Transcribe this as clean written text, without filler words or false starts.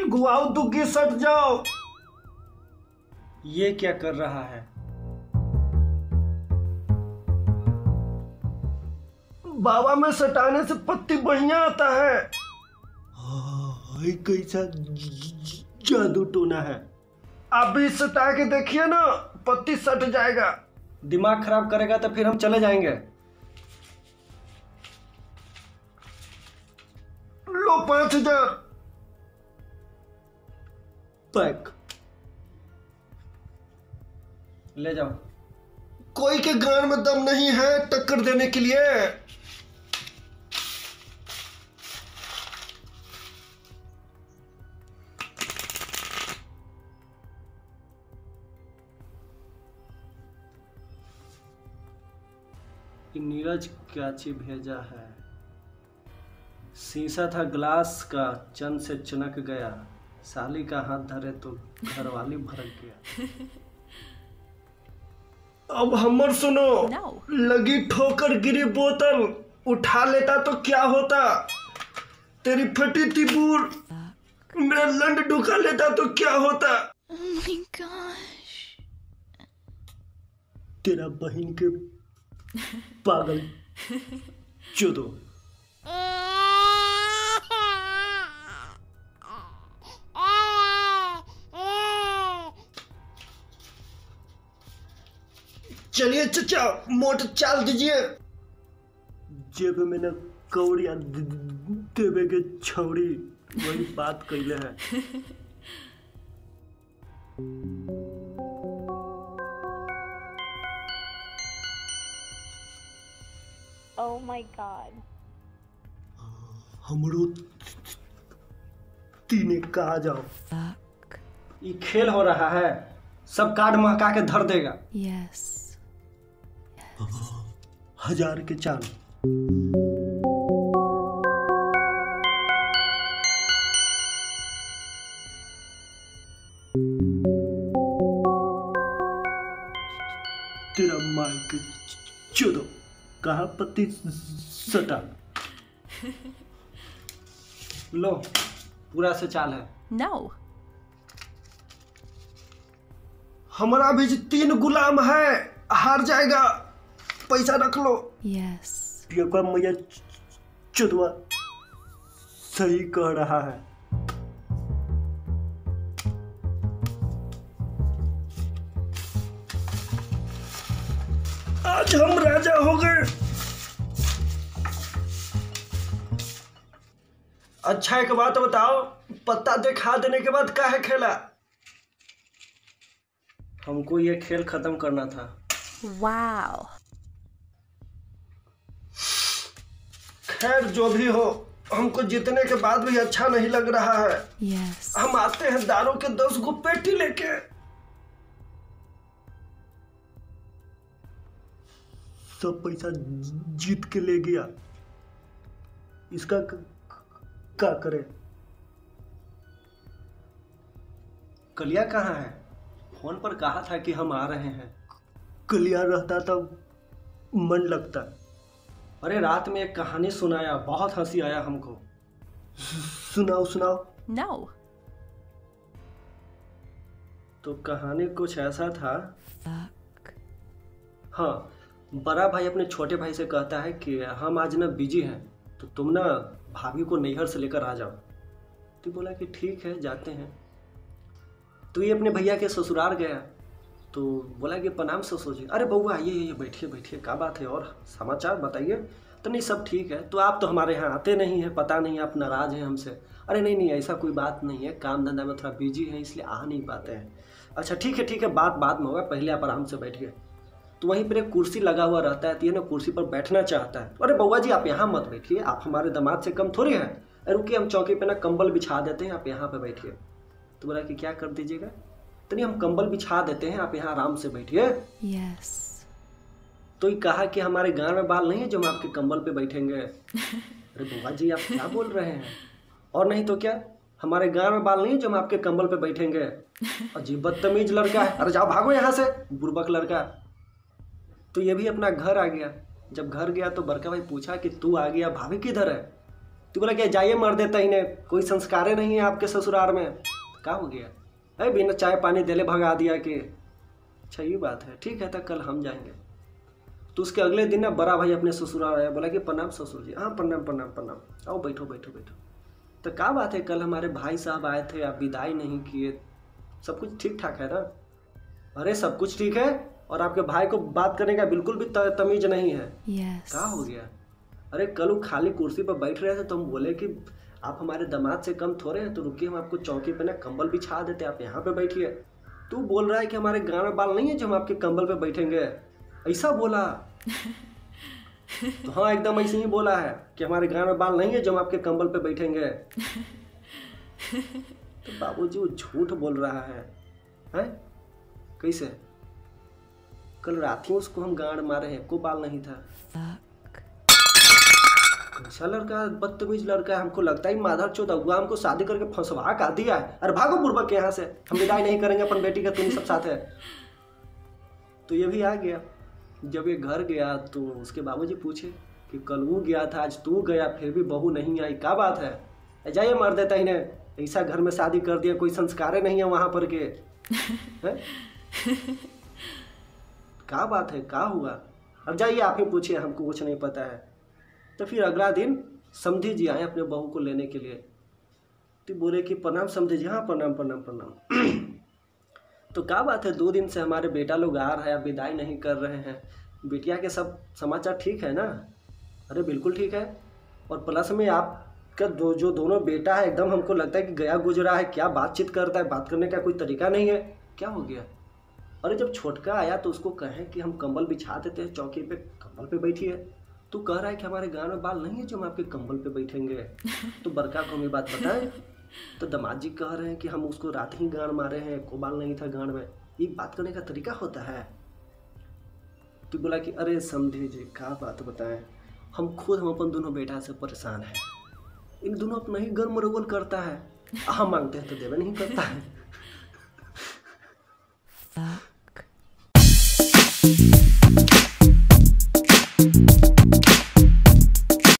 गुआओ दुग्गी सट जाओ। ये क्या कर रहा है? बाबा में सटाने से पत्ती बढ़िया आता है। कैसा जादू टोना है। आप भी सटा के देखिए ना, पत्ती सट जाएगा। दिमाग खराब करेगा तो फिर हम चले जाएंगे। लो 5000 पैक ले जाओ। कोई के गान में दम नहीं है टक्कर देने के लिए। नीरज क्या चीज भेजा है? शीशा था ग्लास का, चंद से चनक गया। साली का हाथ धरे तो घरवाली भड़क गया। अब हमर सुनो। No. लगी ठोकर गिरी बोतल, उठा लेता तो क्या होता? तेरी फटी तिबूर मेरा लंड ढुका लेता तो क्या होता? Oh my gosh. तेरा बहन के पागल चोदो। चलिए चचा, मोट चाल दीजिए। जेब में न कौड़िया देवे के छौड़ी, वही बात कैले है। Oh my god. हमरो तीने कहा जाओ। Fuck. ये खेल हो रहा है, सब कार्ड महका के धर देगा। Yes. 1000 के चाल। तेरा मार के चोदो, कहा पत्ती सटा। लो पूरा से चाल है। No. हमारा भी 3 गुलाम है, हार जाएगा। पैसा रख लो। Yes. ये का मैया चुदवा सही कह रहा है। आज हम राजा हो गए। अच्छा एक बात बताओ, पत्ता दिखा देने के बाद काहे खेला? हमको ये खेल खत्म करना था। Wow. खैर जो भी हो, हमको जीतने के बाद भी अच्छा नहीं लग रहा है। Yes. हम आते हैं दारू के 10 गो पेटी लेके। सब पैसा जीत के ले गया, इसका क्या करे? कलिया कहाँ है? फोन पर कहा था कि हम आ रहे हैं। कलिया रहता तब मन लगता। अरे रात में एक कहानी सुनाया, बहुत हंसी आया हमको। सुनाओ सुनाओ। No. तो कहानी कुछ ऐसा था। Fuck. हाँ, बड़ा भाई अपने छोटे भाई से कहता है कि हम आज ना बिजी हैं, तो तुम ना भाभी को नैहर से लेकर आ जाओ। तो बोला कि ठीक है जाते हैं। तो ये अपने भैया के ससुराल गया, तो बोला कि प्रणाम ससुर जी। अरे बउआ ये बैठिए बैठिए, क्या बात है और समाचार बताइए। तो नहीं सब ठीक है। तो आप तो हमारे यहाँ आते नहीं हैं, पता नहीं आप नाराज़ हैं हमसे। अरे नहीं ऐसा कोई बात नहीं है, काम धंधा में थोड़ा बिजी है इसलिए आ नहीं पाते हैं। अच्छा ठीक है बात बाद में होगा, पहले आप आराम से बैठिए। तो वहीं पर एक कुर्सी लगा हुआ रहता है, तो ये ना कुर्सी पर बैठना चाहता है। अरे बउआ जी आप यहाँ मत बैठिए, आप हमारे दामाद से कम थोड़ी हैं। अरे रुकिए हम चौकी पे ना कंबल बिछा देते हैं, आप यहाँ पे बैठिए। तो बोला कि क्या कर दीजिएगा? तो नहीं हम कंबल बिछा देते हैं, आप यहाँ आराम से बैठिए। Yes. तो ये कहा कि हमारे गांव में बाल नहीं है जो हम आपके कंबल पे बैठेंगे। अरे बुआ जी आप क्या बोल रहे हैं? और नहीं तो क्या, हमारे गांव में बाल नहीं है जो हम आपके कंबल पे बैठेंगे? अजीब बदतमीज लड़का है, अरे जाओ भागो यहाँ से बुर्बक लड़का। तो ये भी अपना घर आ गया। जब घर गया तो बड़का भाई पूछा कि तू आ गया, भाभी किधर है? तो बोला क्या जाइए मर देता इन्हें, कोई संस्कार नहीं है आपके ससुराल में। क्या हो गया? अरे बिना चाय पानी देले भगा दिया कि अच्छा ये बात है, ठीक है तो कल हम जाएंगे। तो उसके अगले दिन ना बड़ा भाई अपने ससुराल आया, बोला कि प्रणाम ससुर जी। हाँ प्रणाम प्रणाम प्रणाम, आओ बैठो बैठो बैठो। तो क्या बात है, कल हमारे भाई साहब आए थे, आप विदाई नहीं किए, सब कुछ ठीक ठाक है ना? अरे सब कुछ ठीक है, और आपके भाई को बात करने का बिल्कुल भी तमीज नहीं है। Yes. क्या हो गया? अरे कल वो खाली कुर्सी पर बैठ रहे थे तो हम बोले कि आप हमारे दामाद से कम थोड़े हैं, तो रुकिए हम आपको चौकी पे ना कंबल बिछा देते, आप यहाँ पे बैठिए। तू बोल रहा है कि हमारे गाँव में बाल नहीं है जो हम आपके कंबल पे बैठेंगे, ऐसा बोला? तो हाँ एकदम ऐसे ही बोला है कि हमारे गाँव में बाल नहीं है जो हम आपके कंबल पे बैठेंगे। तो बाबूजी वो झूठ बोल रहा है, हैं? कैसे? कल रात ही उसको हम गांड मारे हैं, को बाल नहीं था। कैसा लड़का, बदतमीज लड़का है, हमको लगता है माधर चौथ अगुआ हमको शादी करके फंसवा का दिया है। अरे भागो बुर्बक के यहाँ से, हम विदाई नहीं करेंगे अपन बेटी का, तुम सब साथ है। तो ये भी आ गया। जब ये घर गया तो उसके बाबूजी पूछे कि कल वो गया था, आज तू गया, फिर भी बहू नहीं आई, क्या बात है? जाइए मार देता इन्हें, ऐसा घर में शादी कर दिया, कोई संस्कार नहीं है वहां पर के। क्या बात है, क्या हुआ? अब जाइए आप ही पूछिए, हमको कुछ नहीं पता है। तो फिर अगला दिन समधी जी आए अपने बहू को लेने के लिए। तो बोले कि प्रणाम समधी जी। हाँ प्रणाम प्रणाम प्रणाम। तो क्या बात है, 2 दिन से हमारे बेटा लोग आ रहा है, आप विदाई नहीं कर रहे हैं, बिटिया के सब समाचार ठीक है ना? अरे बिल्कुल ठीक है, और प्लस में आपका जो दोनों बेटा है एकदम हमको लगता है कि गया गुजरा है, क्या बातचीत करता है, बात करने का कोई तरीका नहीं है, क्या हो गया? अरे जब छोटका आया तो उसको कहें कि हम कंबल बिछा देते हैं चौकी पे, कंबल पे बैठिए, तो कह रहा है कि हमारे गाँव में बाल नहीं है जो हम आपके कंबल पे बैठेंगे। तो बड़का को हम ये बात बताएं तो दामाद जी कह रहे हैं कि हम उसको रात ही गांड मारे हैं, को बाल नहीं था गांड में, ये बात करने का तरीका होता है? तो बोला कि अरे समझे जी क्या बात बताएं, हम अपन दोनों बेटा से परेशान हैं, इन दोनों अपना ही गर्म मरोगल करता है, हम मांगते हैं तो देवे नहीं करता है।